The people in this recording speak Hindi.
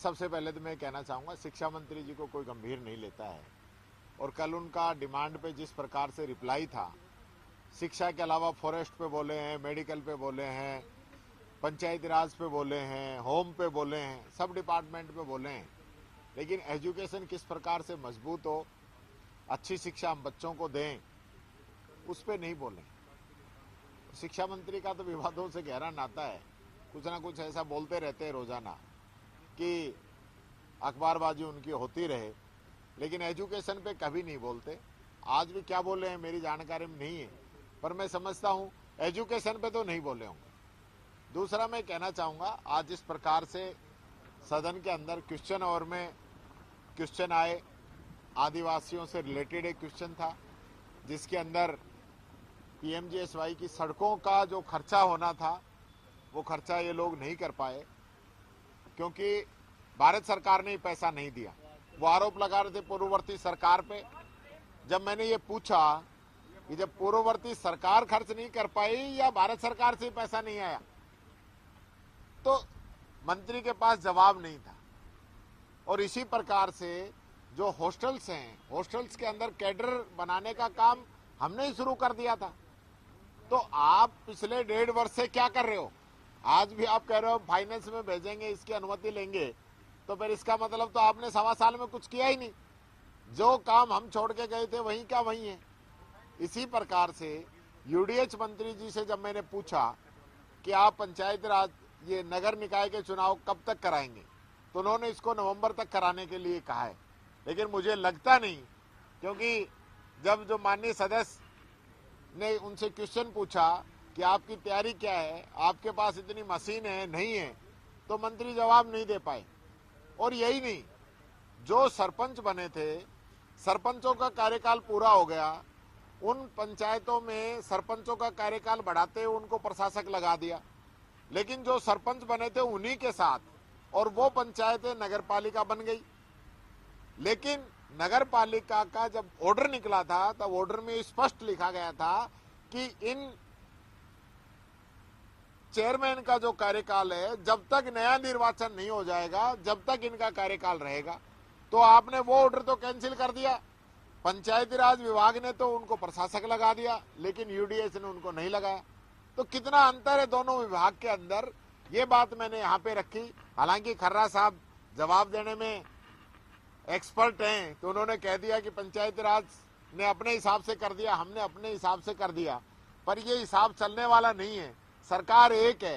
सबसे पहले तो मैं कहना चाहूँगा शिक्षा मंत्री जी को कोई गंभीर नहीं लेता है। और कल उनका डिमांड पे जिस प्रकार से रिप्लाई था, शिक्षा के अलावा फॉरेस्ट पे बोले हैं, मेडिकल पे बोले हैं, पंचायती राज पे बोले हैं, होम पे बोले हैं, सब डिपार्टमेंट पे बोले हैं, लेकिन एजुकेशन किस प्रकार से मजबूत हो, अच्छी शिक्षा हम बच्चों को दें, उस पे नहीं बोले। शिक्षा मंत्री का तो विवादों से गहरा नाता है, कुछ ना कुछ ऐसा बोलते रहते हैं रोजाना कि अखबारबाजी उनकी होती रहे, लेकिन एजुकेशन पे कभी नहीं बोलते। आज भी क्या बोले हैं मेरी जानकारी में नहीं है, पर मैं समझता हूं एजुकेशन पे तो नहीं बोले होंगे। दूसरा मैं कहना चाहूँगा, आज इस प्रकार से सदन के अंदर क्वेश्चन आवर में क्वेश्चन आए, आदिवासियों से रिलेटेड एक क्वेश्चन था जिसके अंदर पीएमजीएसवाई की सड़कों का जो खर्चा होना था वो खर्चा ये लोग नहीं कर पाए क्योंकि भारत सरकार ने पैसा नहीं दिया। वो आरोप लगा रहे थे पूर्ववर्ती सरकार पे। जब मैंने ये पूछा कि जब पूर्ववर्ती सरकार खर्च नहीं कर पाई या भारत सरकार से पैसा नहीं आया, तो मंत्री के पास जवाब नहीं था। और इसी प्रकार से जो हॉस्टल्स हैं, हॉस्टल्स के अंदर कैडर बनाने का काम हमने ही शुरू कर दिया था। तो आप पिछले 1.5 वर्ष से क्या कर रहे हो? आज भी आप कह रहे हो फाइनेंस में भेजेंगे, इसकी अनुमति लेंगे, तो फिर इसका मतलब तो आपने 1.25 साल में कुछ किया ही नहीं। जो काम हम छोड़ के गए थे वहीं का वहीं है। इसी प्रकार से यूडीएच मंत्री जी से जब मैंने पूछा कि आप पंचायत राज ये नगर निकाय के चुनाव कब तक कराएंगे, तो उन्होंने इसको नवंबर तक कराने के लिए कहा है। लेकिन मुझे लगता नहीं, क्योंकि जब जो माननीय सदस्य ने उनसे क्वेश्चन पूछा कि आपकी तैयारी क्या है, आपके पास इतनी मशीन है नहीं है, तो मंत्री जवाब नहीं दे पाए। और यही नहीं, जो सरपंच बने थे, सरपंचों का कार्यकाल पूरा हो गया, उन पंचायतों में सरपंचों का कार्यकाल बढ़ाते हुए उनको प्रशासक लगा दिया। लेकिन जो सरपंच बने थे उन्हीं के साथ, और वो पंचायतें नगरपालिका बन गई। लेकिन नगरपालिका का जब ऑर्डर निकला था तब ऑर्डर में स्पष्ट लिखा गया था कि इन चेयरमैन का जो कार्यकाल है, जब तक नया निर्वाचन नहीं हो जाएगा, जब तक इनका कार्यकाल रहेगा। तो आपने वो ऑर्डर तो कैंसिल कर दिया। पंचायती राज विभाग ने तो उनको प्रशासक लगा दिया, लेकिन यूडीएच ने उनको नहीं लगाया। तो कितना अंतर है दोनों विभाग के अंदर, ये बात मैंने यहाँ पे रखी। हालांकि खर्रा साहब जवाब देने में एक्सपर्ट हैं, तो उन्होंने कह दिया कि पंचायती राज ने अपने हिसाब से कर दिया, हमने अपने हिसाब से कर दिया, पर ये हिसाब चलने वाला नहीं है। सरकार एक है।